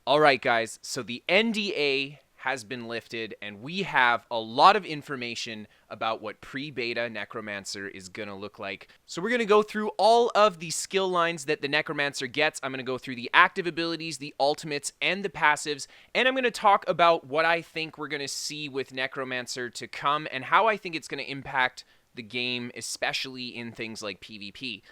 All right, guys, so the NDA has been lifted, and we have a lot of information about what pre-beta Necromancer is going to look like. So we're going to go through all of the skill lines that the Necromancer gets. I'm going to go through the active abilities, the ultimates, and the passives, and I'm going to talk about what I think we're going to see with Necromancer to come and how I think it's going to impact the game, especially in things like PvP.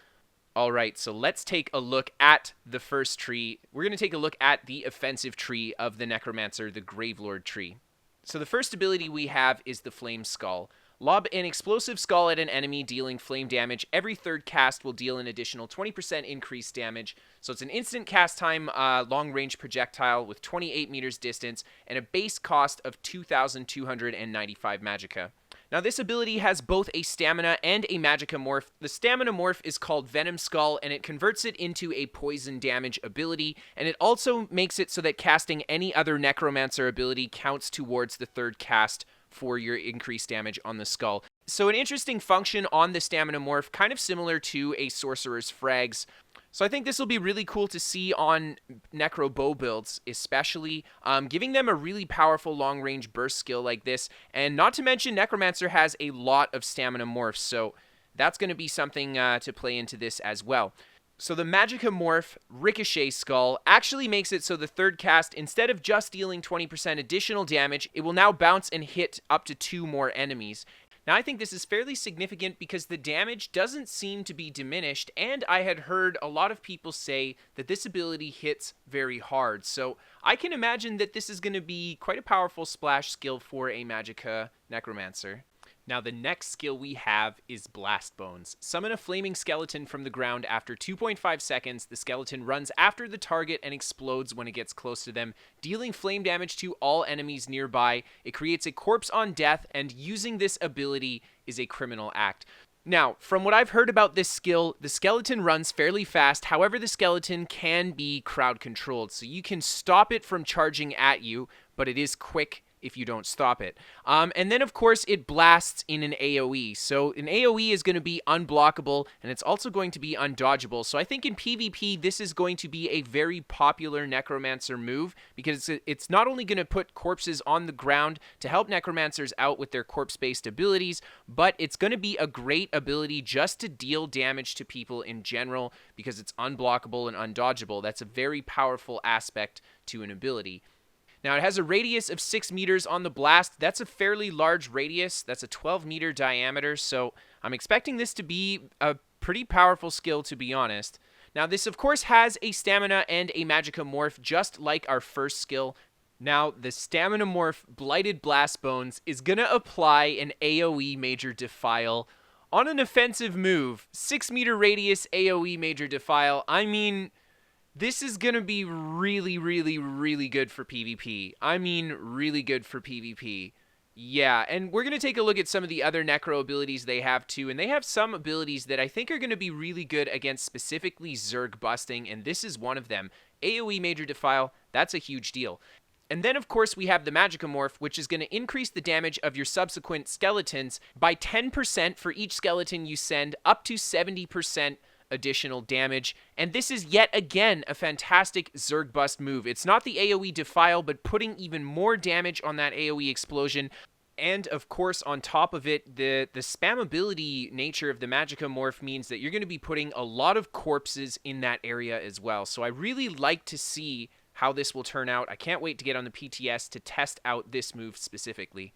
Alright, so let's take a look at the first tree. We're going to take a look at the offensive tree of the Necromancer, the Gravelord tree. So the first ability we have is the Flame Skull. Lob an explosive skull at an enemy dealing flame damage. Every third cast will deal an additional 20% increased damage. So it's an instant cast time long-range projectile with 28 meters distance and a base cost of 2,295 magicka. Now this ability has both a stamina and a magicka morph. The stamina morph is called Venom Skull, and it converts it into a poison damage ability, and it also makes it so that casting any other Necromancer ability counts towards the third cast for your increased damage on the skull. So an interesting function on the stamina morph, kind of similar to a Sorcerer's Frags. So I think this will be really cool to see on Necro bow builds, especially giving them a really powerful long-range burst skill like this. And not to mention, Necromancer has a lot of stamina morphs, so that's going to be something to play into this as well. So the Magicka Morph Ricochet Skull actually makes it so the third cast, instead of just dealing 20% additional damage, it will now bounce and hit up to 2 more enemies. Now, I think this is fairly significant because the damage doesn't seem to be diminished, and I had heard a lot of people say that this ability hits very hard. So I can imagine that this is going to be quite a powerful splash skill for a Magicka Necromancer. Now, the next skill we have is Blast Bones. Summon a flaming skeleton from the ground after 2.5 seconds. The skeleton runs after the target and explodes when it gets close to them, dealing flame damage to all enemies nearby. It creates a corpse on death, and using this ability is a criminal act. Now, from what I've heard about this skill, the skeleton runs fairly fast. However, the skeleton can be crowd controlled, so you can stop it from charging at you, but it is quick if you don't stop it. And then, of course, it blasts in an AoE. So an AoE is going to be unblockable, and it's also going to be undodgeable. So I think in PvP, this is going to be a very popular Necromancer move, because it's not only going to put corpses on the ground to help Necromancers out with their corpse-based abilities, but it's going to be a great ability just to deal damage to people in general, because it's unblockable and undodgeable. That's a very powerful aspect to an ability. Now, it has a radius of 6 meters on the blast. That's a fairly large radius. That's a 12-meter diameter, so I'm expecting this to be a pretty powerful skill, to be honest. Now, this, of course, has a stamina and a magicka morph, just like our first skill. Now, the stamina morph, Blighted Blast Bones, is going to apply an AoE Major Defile on an offensive move. 6-meter radius AoE Major Defile. I mean, this is going to be really, really, really good for PvP. I mean, really good for PvP. Yeah, and we're going to take a look at some of the other Necro abilities they have too, and they have some abilities that I think are going to be really good against specifically Zerg busting, and this is one of them. AoE Major Defile, that's a huge deal. And then, of course, we have the Magicka Morph, which is going to increase the damage of your subsequent skeletons by 10% for each skeleton you send, up to 70% additional damage, and this is yet again a fantastic Zerg bust move. It's not the AoE Defile, but putting even more damage on that AoE explosion. And of course, on top of it, the spammability nature of the Magicka Morph means that you're going to be putting a lot of corpses in that area as well. So I really like to see how this will turn out. I can't wait to get on the PTS to test out this move specifically.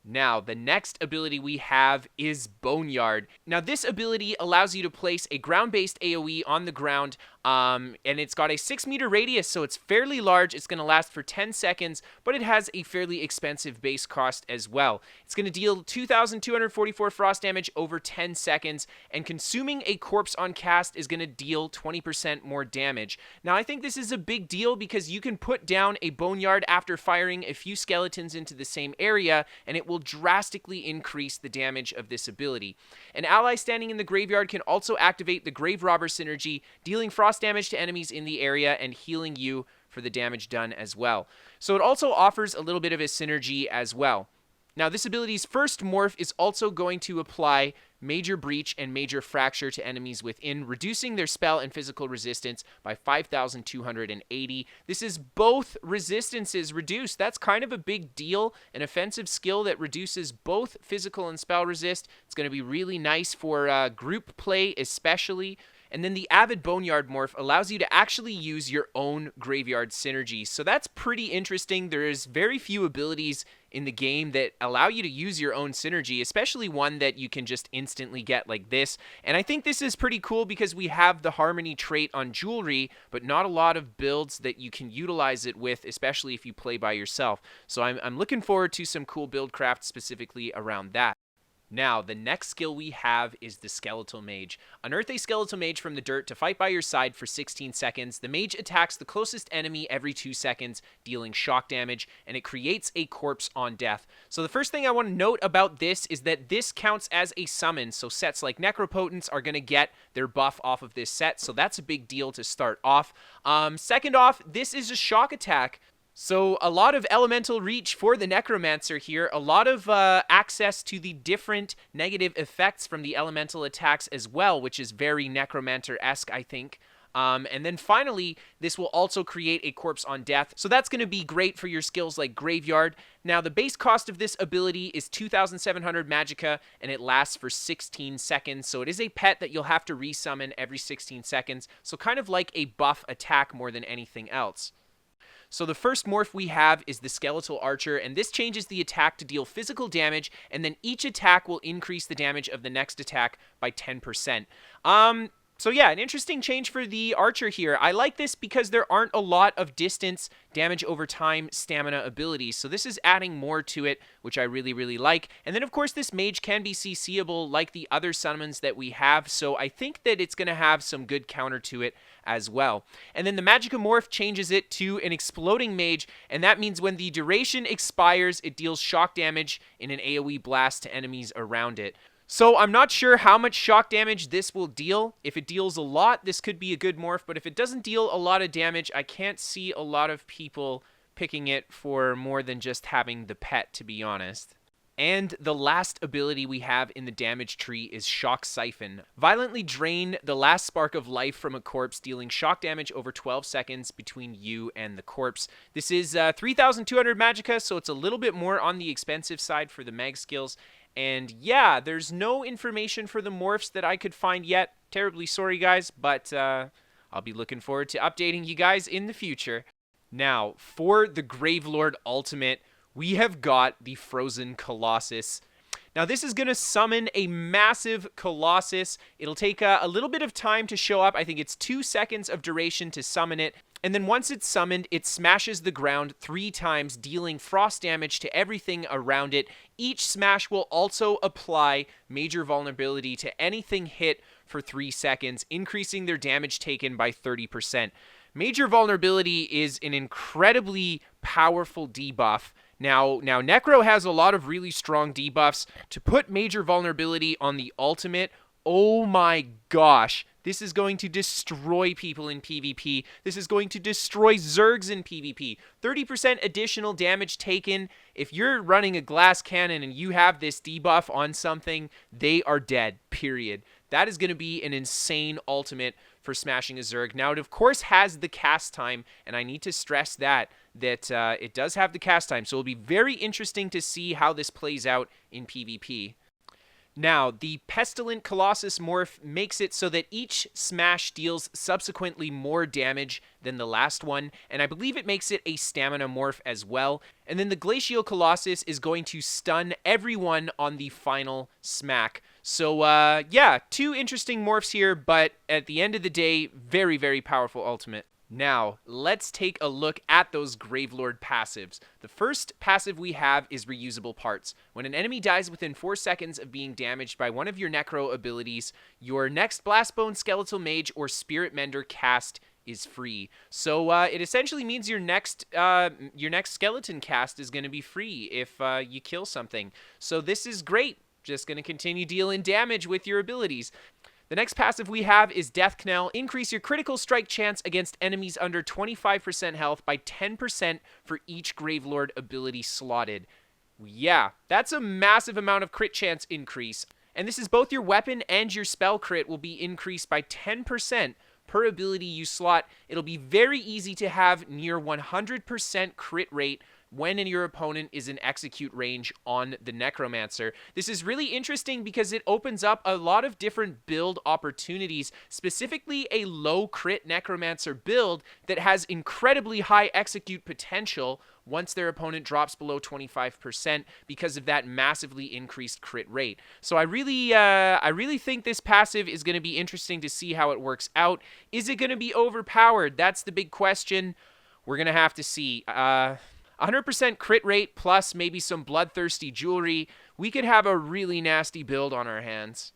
Now, the next ability we have is Boneyard. Now, this ability allows you to place a ground-based AoE on the ground, and it's got a 6-meter radius, so it's fairly large. It's going to last for 10 seconds, but it has a fairly expensive base cost as well. It's going to deal 2,244 frost damage over 10 seconds, and consuming a corpse on cast is going to deal 20% more damage. Now, I think this is a big deal because you can put down a Boneyard after firing a few skeletons into the same area, and it will drastically increase the damage of this ability. An ally standing in the graveyard can also activate the Grave Robber synergy, dealing frost damage to enemies in the area and healing you for the damage done as well. So it also offers a little bit of a synergy as well. Now, this ability's first morph is also going to apply Major Breach and Major Fracture to enemies within, reducing their spell and physical resistance by 5,280. This is both resistances reduced. That's kind of a big deal. An offensive skill that reduces both physical and spell resist. It's going to be really nice for group play especially. And then the Avid Boneyard morph allows you to actually use your own Graveyard synergy. So that's pretty interesting. There's very few abilities in the game that allow you to use your own synergy, especially one that you can just instantly get like this. And I think this is pretty cool because we have the Harmony trait on Jewelry, but not a lot of builds that you can utilize it with, especially if you play by yourself. So I'm looking forward to some cool build craft specifically around that. Now, the next skill we have is the Skeletal Mage. Unearth a Skeletal Mage from the dirt to fight by your side for 16 seconds. The mage attacks the closest enemy every 2 seconds, dealing shock damage, and it creates a corpse on death. So the first thing I want to note about this is that this counts as a summon, so sets like Necropotence are going to get their buff off of this set, so that's a big deal to start off. Second off, this is a shock attack. So a lot of elemental reach for the Necromancer here, a lot of access to the different negative effects from the elemental attacks as well, which is very Necromancer-esque, I think. And then finally, this will also create a corpse on death. So that's going to be great for your skills like Graveyard. Now, the base cost of this ability is 2,700 magicka, and it lasts for 16 seconds. So it is a pet that you'll have to resummon every 16 seconds. So kind of like a buff attack more than anything else. So the first morph we have is the Skeletal Archer, and this changes the attack to deal physical damage, and then each attack will increase the damage of the next attack by 10%. So yeah, an interesting change for the Archer here. I like this because there aren't a lot of distance, damage over time, stamina abilities. So this is adding more to it, which I really, really like. And then, of course, this Mage can be CCable like the other summons that we have. So I think that it's going to have some good counter to it as well. And then the Magicka Morph changes it to an Exploding Mage. And that means when the duration expires, it deals shock damage in an AoE blast to enemies around it. So I'm not sure how much shock damage this will deal. If it deals a lot, this could be a good morph, but if it doesn't deal a lot of damage, I can't see a lot of people picking it for more than just having the pet, to be honest. And the last ability we have in the damage tree is Shock Siphon. Violently drain the last spark of life from a corpse, dealing shock damage over 12 seconds between you and the corpse. This is 3,200 magicka, so it's a little bit more on the expensive side for the mag skills. And yeah, there's no information for the morphs that I could find yet. Terribly sorry, guys, but I'll be looking forward to updating you guys in the future. Now, for the Gravelord Ultimate, we have got the Frozen Colossus. Now, this is going to summon a massive Colossus. It'll take a little bit of time to show up. I think it's 2 seconds of duration to summon it. And then once it's summoned, it smashes the ground 3 times, dealing frost damage to everything around it. Each smash will also apply major vulnerability to anything hit for 3 seconds, increasing their damage taken by 30%. Major vulnerability is an incredibly powerful debuff. Now Necro has a lot of really strong debuffs. To put major vulnerability on the ultimate, oh my gosh, this is going to destroy people in PvP. This is going to destroy Zergs in PvP. 30% additional damage taken. If you're running a glass cannon and you have this debuff on something, they are dead, period. That is going to be an insane ultimate for smashing a Zerg. Now, it of course has the cast time, and I need to stress that it does have the cast time. So it'll be very interesting to see how this plays out in PvP. Now, the Pestilent Colossus morph makes it so that each smash deals subsequently more damage than the last one, and I believe it makes it a stamina morph as well. And then the Glacial Colossus is going to stun everyone on the final smack. So, yeah, 2 interesting morphs here, but at the end of the day, very, very powerful ultimate. Now, let's take a look at those Gravelord passives. The first passive we have is Reusable Parts. When an enemy dies within 4 seconds of being damaged by one of your Necro abilities, your next Blastbone, Skeletal Mage, or Spirit Mender cast is free. So it essentially means your next skeleton cast is going to be free if you kill something. So this is great. Just going to continue dealing damage with your abilities. The next passive we have is Death Knell. Increase your critical strike chance against enemies under 25% health by 10% for each Gravelord ability slotted. Yeah, that's a massive amount of crit chance increase. And this is both your weapon and your spell crit will be increased by 10% per ability you slot. It'll be very easy to have near 100% crit rate when your opponent is in execute range on the Necromancer. This is really interesting because it opens up a lot of different build opportunities, specifically a low crit Necromancer build that has incredibly high execute potential once their opponent drops below 25% because of that massively increased crit rate. So I really think this passive is going to be interesting to see how it works out. Is it going to be overpowered? That's the big question. We're going to have to see. 100% crit rate plus maybe some bloodthirsty jewelry. We could have a really nasty build on our hands.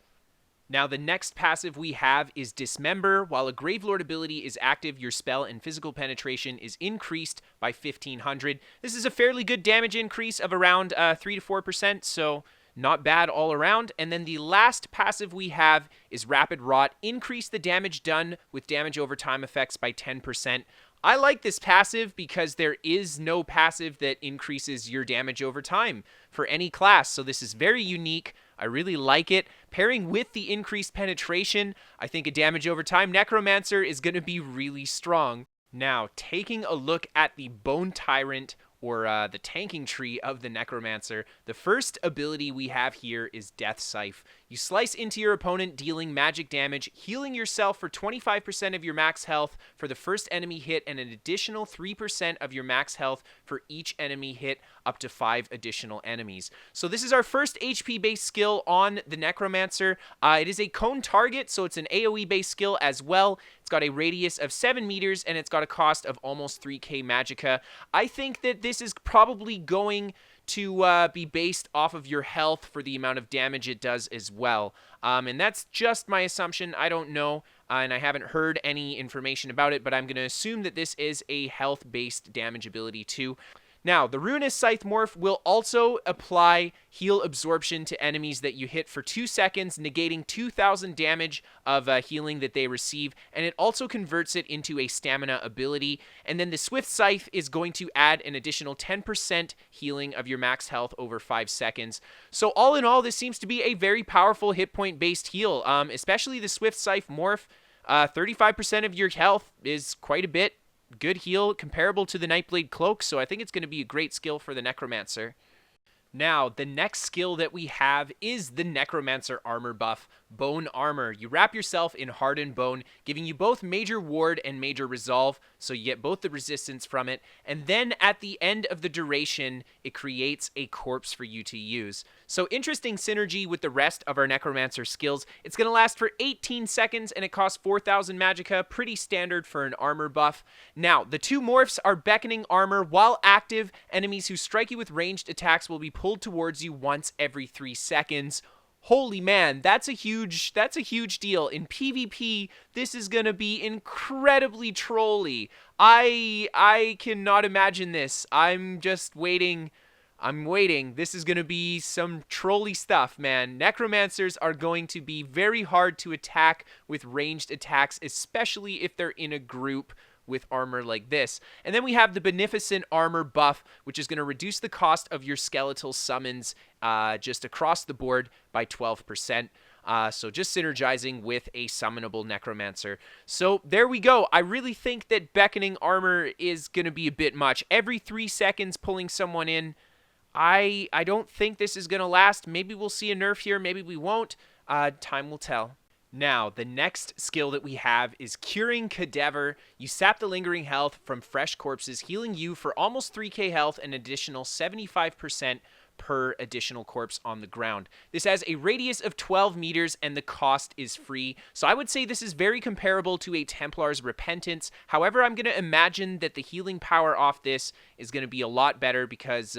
Now, the next passive we have is Dismember. While a Gravelord ability is active, your spell and physical penetration is increased by 1500. This is a fairly good damage increase of around 3 to 4%, so not bad all around. And then the last passive we have is Rapid Rot. Increase the damage done with damage over time effects by 10%. I like this passive because there is no passive that increases your damage over time for any class, so this is very unique. I really like it. Pairing with the increased penetration, I think a damage over time Necromancer is going to be really strong. Now, taking a look at the Bone Tyrant, or the tanking tree of the Necromancer, the first ability we have here is Death Scythe. You slice into your opponent, dealing magic damage, healing yourself for 25% of your max health for the first enemy hit, and an additional 3% of your max health for each enemy hit, up to 5 additional enemies. So this is our first HP-based skill on the Necromancer. It is a cone target, so it's an AoE-based skill as well. It's got a radius of 7 meters, and it's got a cost of almost 3k magicka. I think that this is probably going to be based off of your health for the amount of damage it does as well. And that's just my assumption. I don't know, and I haven't heard any information about it, but I'm going to assume that this is a health-based damage ability too. Now, the Ruinous Scythe Morph will also apply heal absorption to enemies that you hit for 2 seconds, negating 2,000 damage of healing that they receive, and it also converts it into a stamina ability. And then the Swift Scythe is going to add an additional 10% healing of your max health over 5 seconds. So all in all, this seems to be a very powerful hit point based heal, especially the Swift Scythe Morph. 35% of your health is quite a bit. Good heal, comparable to the Nightblade Cloak, so I think it's going to be a great skill for the Necromancer. Now, the next skill that we have is the Necromancer armor buff, Bone Armor. You wrap yourself in hardened bone, giving you both major ward and major resolve, so you get both the resistance from it, and then at the end of the duration, it creates a corpse for you to use. So interesting synergy with the rest of our Necromancer skills. It's going to last for 18 seconds, and it costs 4,000 magicka, pretty standard for an armor buff. Now, the two morphs are Beckoning Armor. While active, enemies who strike you with ranged attacks will be pulled towards you once every 3 seconds. Holy man, that's a huge deal. In PvP, this is going to be incredibly trolly. I cannot imagine this. I'm just waiting. I'm waiting. This is going to be some trolly stuff, man. Necromancers are going to be very hard to attack with ranged attacks, especially if they're in a group with armor like this. And then we have the Beneficent Armor buff, which is going to reduce the cost of your skeletal summons just across the board by 12%. So just synergizing with a summonable Necromancer. So there we go. I really think that Beckoning Armor is going to be a bit much. Every 3 seconds pulling someone in. I don't think this is going to last. Maybe we'll see a nerf here. Maybe we won't. Time will tell. Now, the next skill that we have is Curing Cadaver. You sap the lingering health from fresh corpses, healing you for almost 3k health and an additional 75% per additional corpse on the ground. This has a radius of 12 meters and the cost is free. So I would say this is very comparable to a Templar's Repentance. However, I'm going to imagine that the healing power off this is going to be a lot better because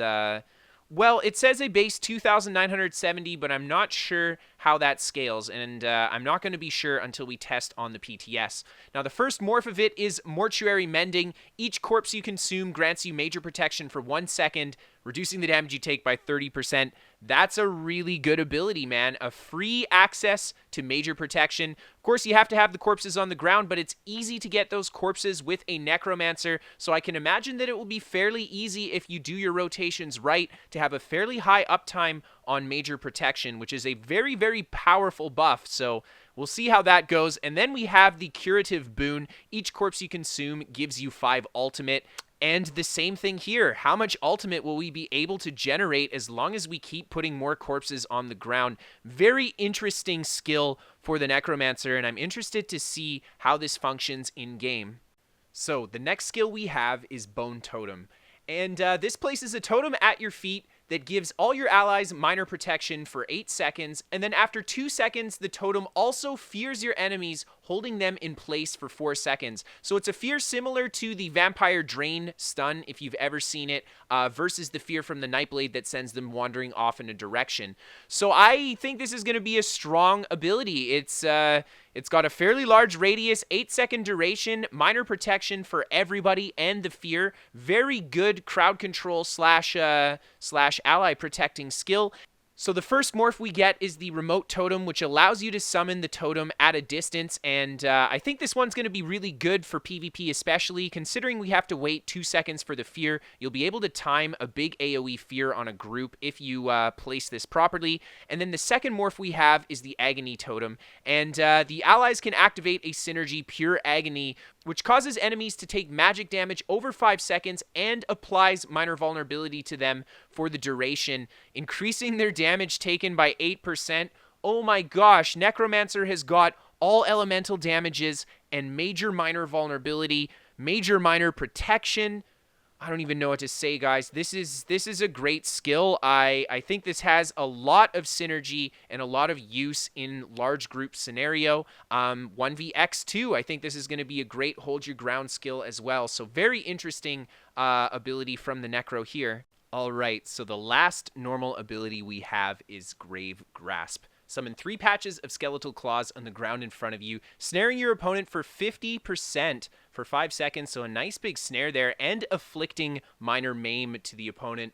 well, it says a base 2,970, but I'm not sure how that scales, and I'm not going to be sure until we test on the PTS. Now, the first morph of it is Mortuary Mending. Each corpse you consume grants you major protection for 1 second, reducing the damage you take by 30%. That's a really good ability, man. A free access to major protection. Of course, you have to have the corpses on the ground, but it's easy to get those corpses with a Necromancer, so I can imagine that it will be fairly easy if you do your rotations right to have a fairly high uptime on major protection, which is a very, very powerful buff. So we'll see how that goes. And then we have the curative boon. Each corpse you consume gives you 5 ultimate. And the same thing here. How much ultimate will we be able to generate as long as we keep putting more corpses on the ground? Very interesting skill for the Necromancer, and I'm interested to see how this functions in-game. So the next skill we have is Bone Totem. And this places a totem at your feet that gives all your allies minor protection for 8 seconds, and then after 2 seconds, the totem also fears your enemies, holding them in place for 4 seconds. So it's a fear similar to the Vampire Drain stun, if you've ever seen it, versus the fear from the Nightblade that sends them wandering off in a direction. So I think this is going to be a strong ability. It's got a fairly large radius, 8-second duration, minor protection for everybody, and the fear. Very good crowd control slash ally protecting skill. So the first morph we get is the Remote Totem, which allows you to summon the totem at a distance, and I think this one's going to be really good for PvP, especially considering we have to wait 2 seconds for the fear. You'll be able to time a big AoE fear on a group if you place this properly. And then the second morph we have is the Agony Totem, and the allies can activate a synergy Pure Agony, which causes enemies to take magic damage over 5 seconds and applies minor vulnerability to them for the duration, increasing their damage taken by 8%. Oh my gosh, Necromancer has got all elemental damages and major minor vulnerability, major minor protection. I don't even know what to say, guys. This is a great skill. I think this has a lot of synergy and a lot of use in large group scenario. 1vx2, I think this is going to be a great hold your ground skill as well. So very interesting ability from the Necro here. All right, so the last normal ability we have is Grave Grasp. Summon 3 patches of skeletal claws on the ground in front of you, snaring your opponent for 50% for 5 seconds, so a nice big snare there, and afflicting minor maim to the opponent.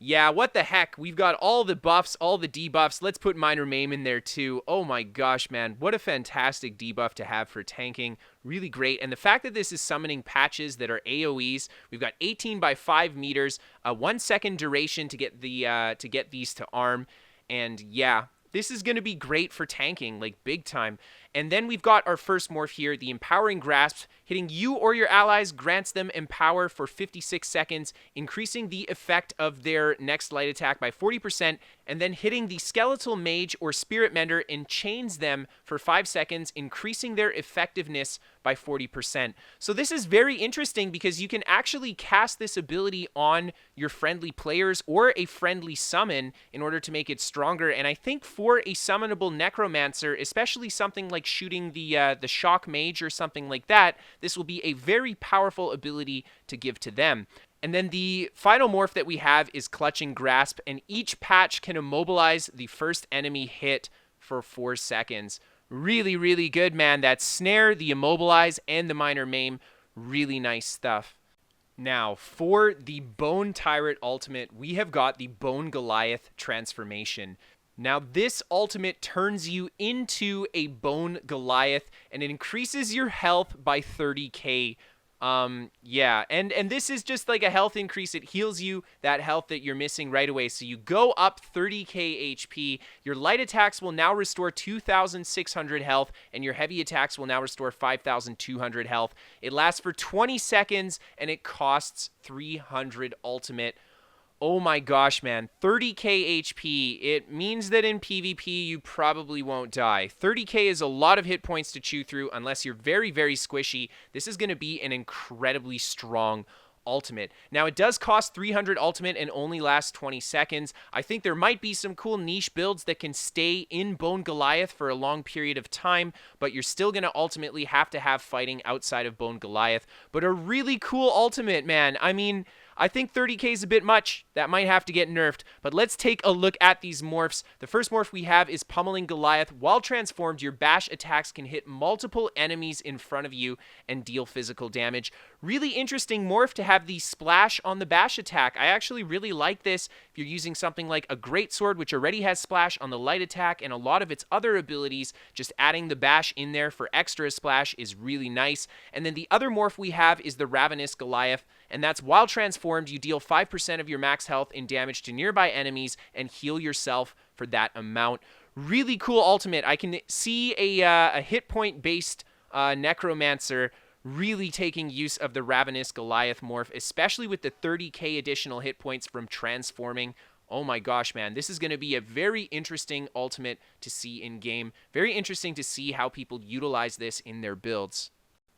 Yeah, what the heck? We've got all the buffs, all the debuffs. Let's put minor maim in there too. Oh my gosh, man. What a fantastic debuff to have for tanking. Really great. And the fact that this is summoning patches that are AoEs, we've got 18 by 5 meters, a 1 second duration to get these to arm. And yeah, this is going to be great for tanking, like big time. And then we've got our first morph here, the Empowering Grasp. Hitting you or your allies grants them Empower for 56 seconds, increasing the effect of their next light attack by 40%, and then hitting the Skeletal Mage or Spirit Mender enchains them for 5 seconds, increasing their effectiveness by 40%. So this is very interesting because you can actually cast this ability on your friendly players or a friendly summon in order to make it stronger. And I think for a summonable Necromancer, especially something like shooting the Shock Mage or something like that, this will be a very powerful ability to give to them. And then the final morph that we have is Clutching Grasp, and each patch can immobilize the first enemy hit for 4 seconds. Really, really good, man. That snare, the immobilize, and the minor maim, really nice stuff. Now, for the Bone Tyrant ultimate, we have got the Bone Goliath transformation. Now, this ultimate turns you into a Bone Goliath, and it increases your health by 30k. Yeah, and this is just like a health increase. It heals you that health that you're missing right away. So you go up 30k HP. Your light attacks will now restore 2,600 health, and your heavy attacks will now restore 5,200 health. It lasts for 20 seconds, and it costs 300 ultimate. Oh my gosh, man. 30k HP. It means that in PvP, you probably won't die. 30k is a lot of hit points to chew through unless you're very, very squishy. This is going to be an incredibly strong ultimate. Now, it does cost 300 ultimate and only lasts 20 seconds. I think there might be some cool niche builds that can stay in Bone Goliath for a long period of time, but you're still going to ultimately have to have fighting outside of Bone Goliath. But a really cool ultimate, man. I mean, I think 30k is a bit much. That might have to get nerfed. But let's take a look at these morphs. The first morph we have is Pummeling Goliath. While transformed, your bash attacks can hit multiple enemies in front of you and deal physical damage. Really interesting morph to have the splash on the bash attack. I actually really like this if you're using something like a greatsword, which already has splash on the light attack, and a lot of its other abilities. Just adding the bash in there for extra splash is really nice. And then the other morph we have is the Ravenous Goliath, and that's while transformed, you deal 5% of your max health in damage to nearby enemies and heal yourself for that amount. Really cool ultimate. I can see a hit point based Necromancer really taking use of the Ravenous Goliath morph, especially with the 30k additional hit points from transforming. Oh my gosh, man, this is going to be a very interesting ultimate to see in game. Very interesting to see how people utilize this in their builds.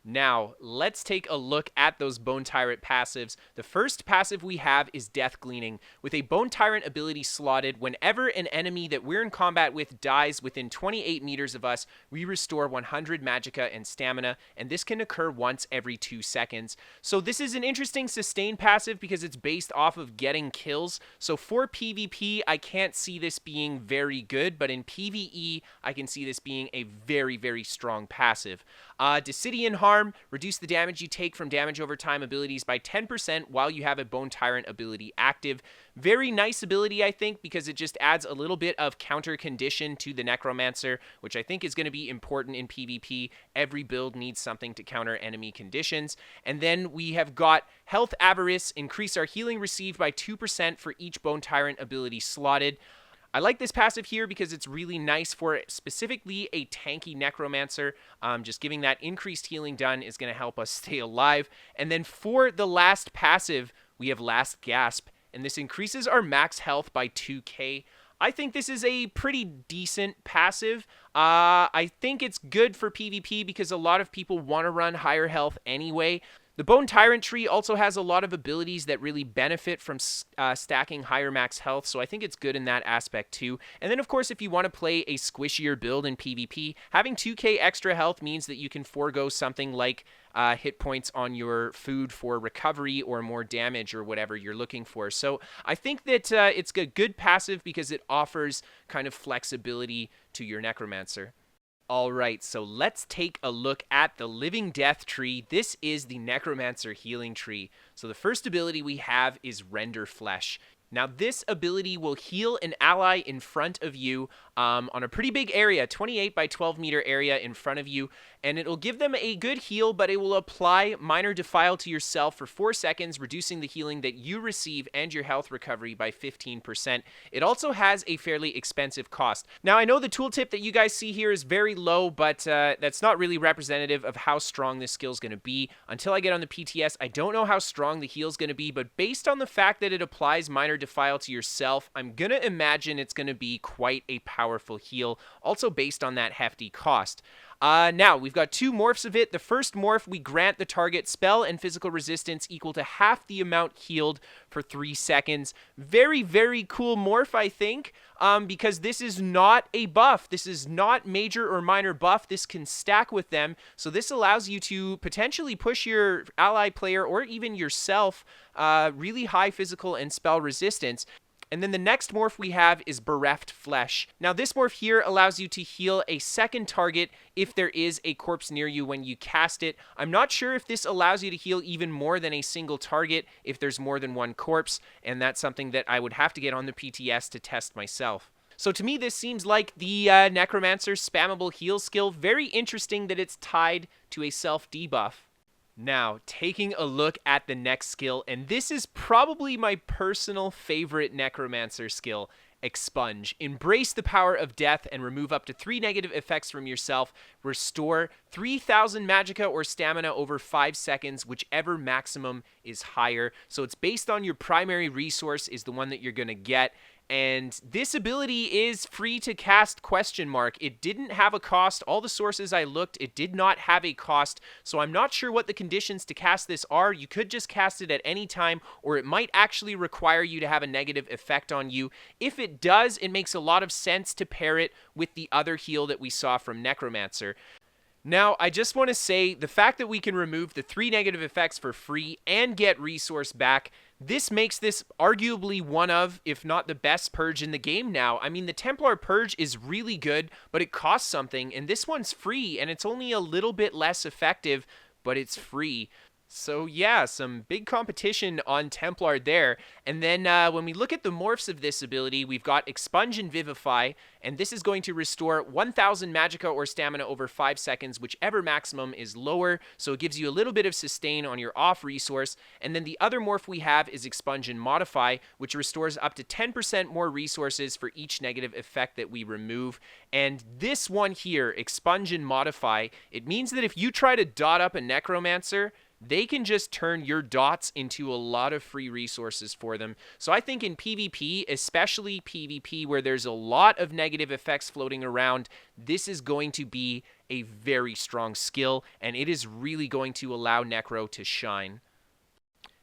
Now, let's take a look at those Bone Tyrant passives. The first passive we have is Death Gleaning. With a Bone Tyrant ability slotted, whenever an enemy that we're in combat with dies within 28 meters of us, we restore 100 magicka and stamina, and this can occur once every 2 seconds. So this is an interesting sustain passive because it's based off of getting kills. So for PvP, I can't see this being very good, but in PvE, I can see this being a very, very strong passive. Decidian Harm, reduce the damage you take from damage over time abilities by 10% while you have a Bone Tyrant ability active. Very nice ability, I think, because it just adds a little bit of counter condition to the Necromancer, which I think is going to be important in PvP. Every build needs something to counter enemy conditions. And then we have got Health Avarice, increase our healing received by 2% for each Bone Tyrant ability slotted. I like this passive here because it's really nice for specifically a tanky Necromancer. Just giving that increased healing done is going to help us stay alive. And then for the last passive, we have Last Gasp, and this increases our max health by 2k. I think this is a pretty decent passive. I think it's good for PvP because a lot of people want to run higher health anyway. The Bone Tyrant tree also has a lot of abilities that really benefit from stacking higher max health, so I think it's good in that aspect too. And then, of course, if you want to play a squishier build in PvP, having 2k extra health means that you can forego something like hit points on your food for recovery or more damage or whatever you're looking for. So I think that it's a good passive because it offers kind of flexibility to your Necromancer. Alright, so let's take a look at the Living Death tree. This is the Necromancer healing tree. So the first ability we have is Render Flesh. Now this ability will heal an ally in front of you on a pretty big area, 28 by 12 meter area in front of you, and it'll give them a good heal, but it will apply Minor Defile to yourself for 4 seconds, reducing the healing that you receive and your health recovery by 15%. It also has a fairly expensive cost. Now I know the tooltip that you guys see here is very low, but that's not really representative of how strong this skill is going to be. Until I get on the PTS, I don't know how strong the heal is going to be, but based on the fact that it applies Minor Defile to yourself, I'm going to imagine it's going to be quite a powerful heal, also based on that hefty cost. Now, we've got 2 morphs of it. The first morph, we grant the target spell and physical resistance equal to half the amount healed for 3 seconds. Very, very cool morph, I think, because this is not a buff. This is not major or minor buff. This can stack with them, so this allows you to potentially push your ally player or even yourself really high physical and spell resistance. And then the next morph we have is Bereft Flesh. Now this morph here allows you to heal a second target if there is a corpse near you when you cast it. I'm not sure if this allows you to heal even more than a single target if there's more than one corpse, and that's something that I would have to get on the PTS to test myself. So to me, this seems like the Necromancer's spammable heal skill. Very interesting that it's tied to a self-debuff. Now, taking a look at the next skill, and this is probably my personal favorite Necromancer skill, Expunge. Embrace the power of death and remove up to 3 negative effects from yourself. Restore 3,000 magicka or stamina over 5 seconds, whichever maximum is higher. So it's based on your primary resource is the one that you're going to get. And this ability is free to cast ? It didn't have a cost. All the sources I looked, it did not have a cost. So I'm not sure what the conditions to cast this are. You could just cast it at any time, or it might actually require you to have a negative effect on you. If it does, it makes a lot of sense to pair it with the other heal that we saw from Necromancer. Now, I just want to say, the fact that we can remove the 3 negative effects for free and get resource back, this makes this arguably one of, if not the best purge in the game now. I mean, the Templar purge is really good, but it costs something, and this one's free, and it's only a little bit less effective, but it's free. So yeah, some big competition on Templar there. And then when we look at the morphs of this ability, we've got Expunge and Vivify, and this is going to restore 1000 Magicka or Stamina over 5 seconds, whichever maximum is lower, so it gives you a little bit of sustain on your off resource. And then the other morph we have is Expunge and Modify, which restores up to 10% more resources for each negative effect that we remove. And this one here, Expunge and Modify, it means that if you try to dot up a Necromancer, they can just turn your dots into a lot of free resources for them. So I think in PvP, especially PvP where there's a lot of negative effects floating around, this is going to be a very strong skill, and it is really going to allow Necro to shine.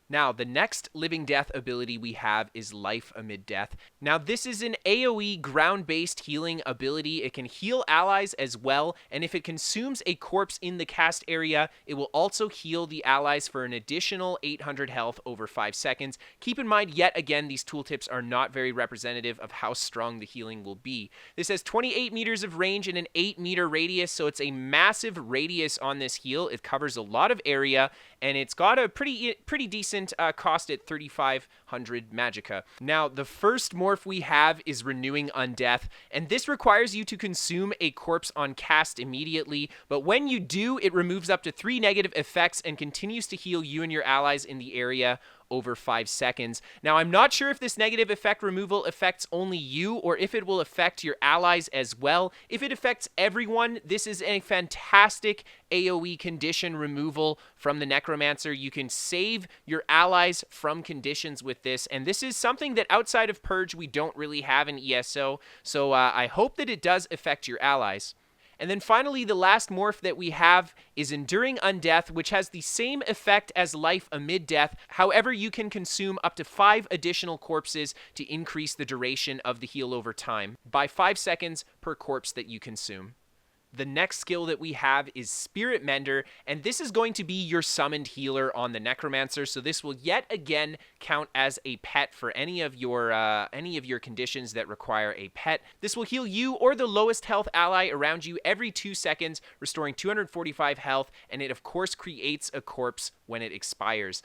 Now, the next Living Death ability we have is Life Amid Death. Now, this is an AoE ground-based healing ability. It can heal allies as well, and if it consumes a corpse in the cast area, it will also heal the allies for an additional 800 health over 5 seconds. Keep in mind, yet again, these tooltips are not very representative of how strong the healing will be. This has 28 meters of range and an 8-meter radius, so it's a massive radius on this heal. It covers a lot of area, and it's got a pretty decent cost at 3,500 Magicka. Now, the first morph we have is Renewing Undeath, and this requires you to consume a corpse on cast immediately, but when you do, it removes up to 3 negative effects and continues to heal you and your allies in the area over 5 seconds. Now, I'm not sure if this negative effect removal affects only you or if it will affect your allies as well. If it affects everyone, this is a fantastic AoE condition removal from the Necromancer. You can save your allies from conditions with this, and this is something that outside of Purge we don't really have in ESO, so I hope that it does affect your allies. And then finally, the last morph that we have is Enduring Undeath, which has the same effect as Life Amid Death. However, you can consume up to 5 additional corpses to increase the duration of the heal over time by 5 seconds per corpse that you consume. The next skill that we have is Spirit Mender, and this is going to be your summoned healer on the Necromancer, so this will yet again count as a pet for any of your conditions that require a pet. This will heal you or the lowest health ally around you every 2 seconds, restoring 245 health, and it of course creates a corpse when it expires.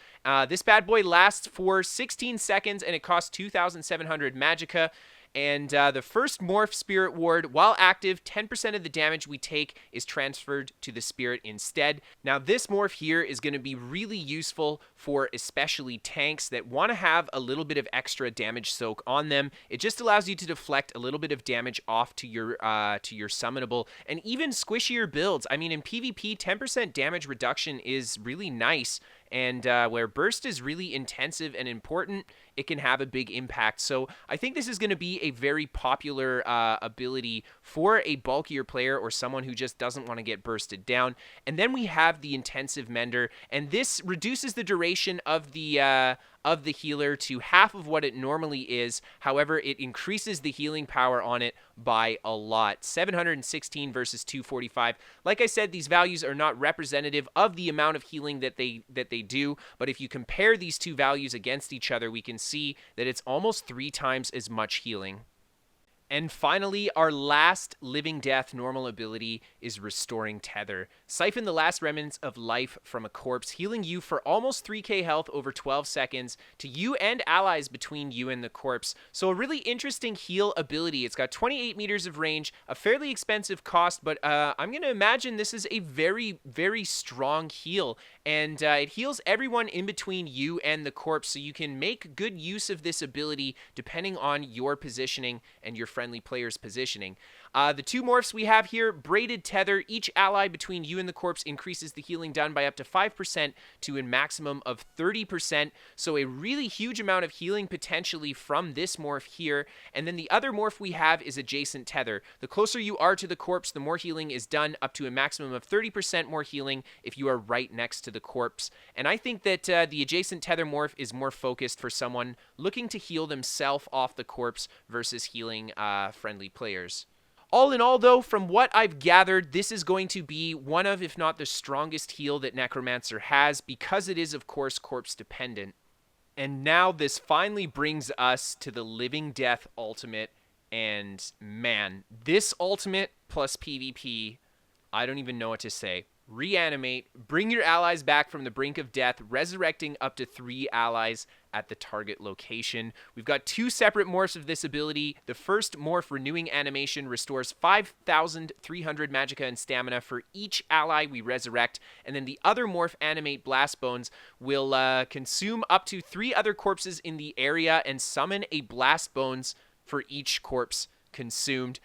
This bad boy lasts for 16 seconds, and it costs 2,700 Magicka. And the first morph Spirit Ward, while active, 10% of the damage we take is transferred to the Spirit instead. Now, this morph here is going to be really useful for especially tanks that want to have a little bit of extra damage soak on them. It just allows you to deflect a little bit of damage off to your summonable, and even squishier builds. I mean, in PvP, 10% damage reduction is really nice. And where burst is really intensive and important, it can have a big impact. So I think this is going to be a very popular ability for a bulkier player or someone who just doesn't want to get bursted down. And then we have the Intensive Mender, and this reduces the duration of the healer to half of what it normally is. However, it increases the healing power on it by a lot. 716 versus 245. Like I said, these values are not representative of the amount of healing that they do, but if you compare these two values against each other, we can see that it's almost 3 times as much healing. And finally, our last Living Death normal ability is Restoring Tether. Siphon the last remnants of life from a corpse, healing you for almost 3k health over 12 seconds to you and allies between you and the corpse. So a really interesting heal ability. It's got 28 meters of range, a fairly expensive cost, but I'm going to imagine this is a very, very strong heal. And it heals everyone in between you and the corpse, so you can make good use of this ability depending on your positioning and your friendly player's positioning. The 2 morphs we have here, Braided Tether. Each ally between you and the corpse increases the healing done by up to 5% to a maximum of 30%. So a really huge amount of healing potentially from this morph here. And then the other morph we have is Adjacent Tether. The closer you are to the corpse, the more healing is done, up to a maximum of 30% more healing if you are right next to the corpse. And I think that the Adjacent Tether morph is more focused for someone looking to heal themselves off the corpse versus healing friendly players. All in all, though, from what I've gathered, this is going to be one of, if not the strongest heal that Necromancer has, because it is, of course, corpse dependent. And now this finally brings us to the Living Death ultimate, and man, this ultimate plus PvP, I don't even know what to say. reanimate, bring your allies back from the brink of death, resurrecting up to 3 allies at the target location. We've got 2 separate morphs of this ability. The first morph, Renewing Animation, restores 5,300 magicka and stamina for each ally we resurrect, and then the other morph, Animate Blast Bones, will consume up to 3 other corpses in the area and summon a Blast Bones for each corpse consumed.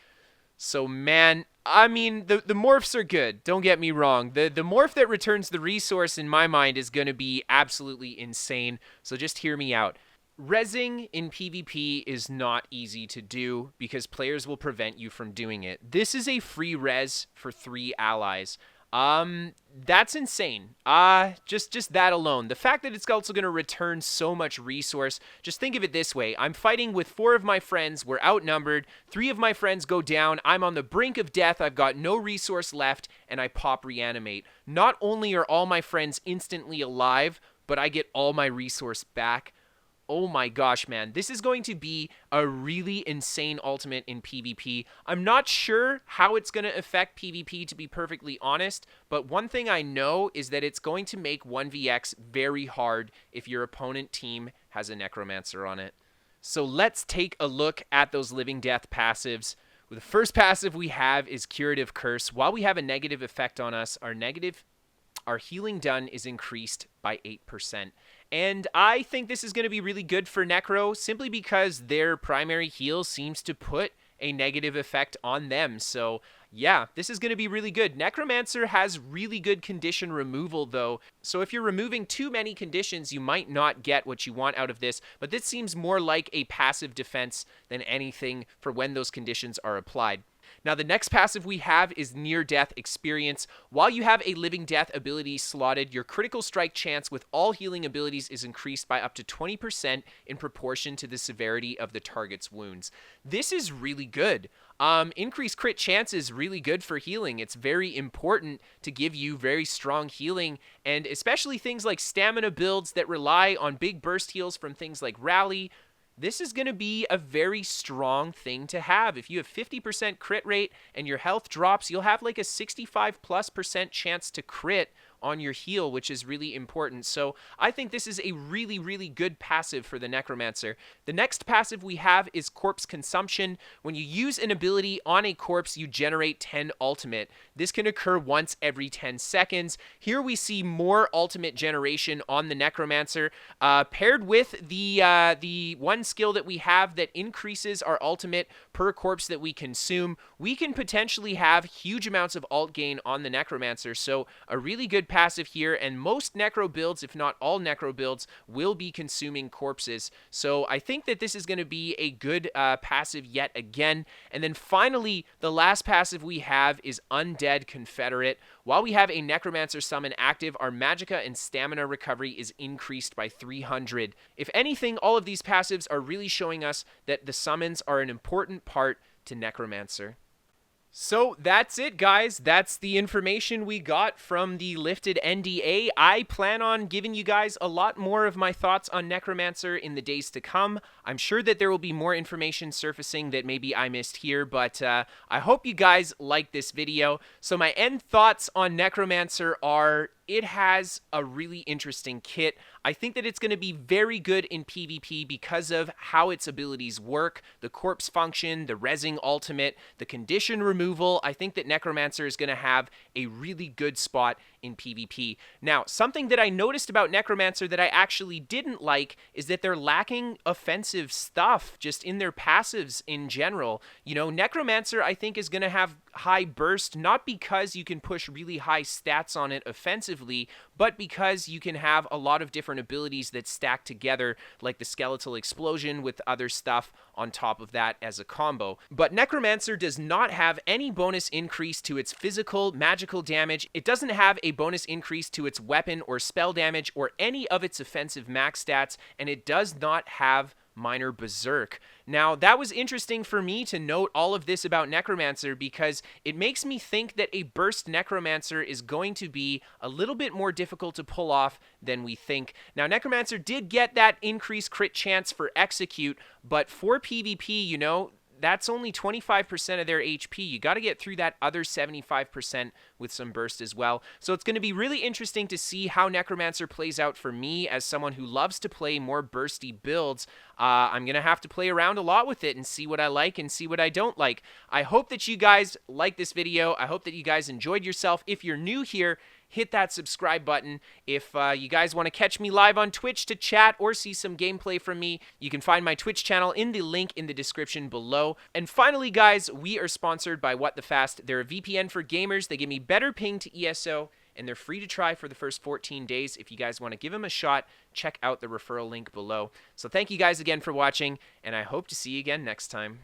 So, man, I mean, the morphs are good. Don't get me wrong. The morph that returns the resource, in my mind, is going to be absolutely insane. So just hear me out. Rezzing in PvP is not easy to do because players will prevent you from doing it. This is a free res for 3 allies. That's insane. Just that alone. The fact that it's also going to return so much resource, just think of it this way. I'm fighting with 4 of my friends. We're outnumbered. 3 of my friends go down. I'm on the brink of death. I've got no resource left, and I pop reanimate. Not only are all my friends instantly alive, but I get all my resource back. Oh my gosh, man. This is going to be a really insane ultimate in PvP. I'm not sure how it's going to affect PvP, to be perfectly honest, but one thing I know is that it's going to make 1vx very hard if your opponent team has a Necromancer on it. So let's take a look at those Living Death passives. The first passive we have is Curative Curse. While we have a negative effect on us, our healing done is increased by 8%. And I think this is going to be really good for Necro simply because their primary heal seems to put a negative effect on them. So yeah, this is going to be really good. Necromancer has really good condition removal though. So if you're removing too many conditions, you might not get what you want out of this. But this seems more like a passive defense than anything for when those conditions are applied. Now, the next passive we have is Near Death Experience. While you have a Living Death ability slotted, your critical strike chance with all healing abilities is increased by up to 20% in proportion to the severity of the target's wounds. This is really good. Increased crit chance is really good for healing. It's very important to give you very strong healing, and especially things like stamina builds that rely on big burst heals from things like Rally. This is going to be a very strong thing to have. If you have 50% crit rate and your health drops, you'll have like a 65+% chance to crit on your heal, which is really important. So I think this is a really, really good passive for the Necromancer. The next passive we have is Corpse Consumption. When you use an ability on a corpse, you generate 10 ultimate. This can occur once every 10 seconds. Here we see more ultimate generation on the Necromancer, paired with the one skill that we have that increases our ultimate per corpse that we consume. We can potentially have huge amounts of ult gain on the Necromancer, so a really good passive here, and most Necro builds, if not all Necro builds, will be consuming corpses. So I think that this is going to be a good passive yet again. And then finally, the last passive we have is Undead Confederate. While we have a Necromancer summon active, our magicka and stamina recovery is increased by 300. If anything, all of these passives are really showing us that the summons are an important part to Necromancer. So that's it, guys. That's the information we got from the lifted NDA. I plan on giving you guys a lot more of my thoughts on Necromancer in the days to come. I'm sure that there will be more information surfacing that maybe I missed here, but I hope you guys like this video. So my end thoughts on Necromancer are, it has a really interesting kit. I think that it's going to be very good in PvP because of how its abilities work, the corpse function, the rezzing ultimate, the condition removal. I think that Necromancer is going to have a really good spot in PvP. Now, something that I noticed about Necromancer that I actually didn't like is that they're lacking offensive stuff just in their passives in general. You know, Necromancer I think is going to have high burst, not because you can push really high stats on it offensively, but because you can have a lot of different abilities that stack together, like the Skeletal Explosion with other stuff on top of that as a combo. But Necromancer does not have any bonus increase to its physical, magical damage. It doesn't have a bonus increase to its weapon or spell damage or any of its offensive max stats, and it does not have minor berserk. Now, that was interesting for me to note all of this about Necromancer because it makes me think that a burst Necromancer is going to be a little bit more difficult to pull off than we think. Now, Necromancer did get that increased crit chance for execute, but for PvP, you know, that's only 25% of their HP. You got to get through that other 75% with some burst as well. So it's going to be really interesting to see how Necromancer plays out for me as someone who loves to play more bursty builds. I'm going to have to play around a lot with it and see what I like and see what I don't like. I hope that you guys like this video. I hope that you guys enjoyed yourself. If you're new here, hit that subscribe button. If you guys want to catch me live on Twitch to chat or see some gameplay from me, you can find my Twitch channel in the link in the description below. And finally, guys, we are sponsored by What the Fast. They're a VPN for gamers. They give me better ping to ESO, and they're free to try for the first 14 days. If you guys want to give them a shot, check out the referral link below. So thank you guys again for watching, and I hope to see you again next time.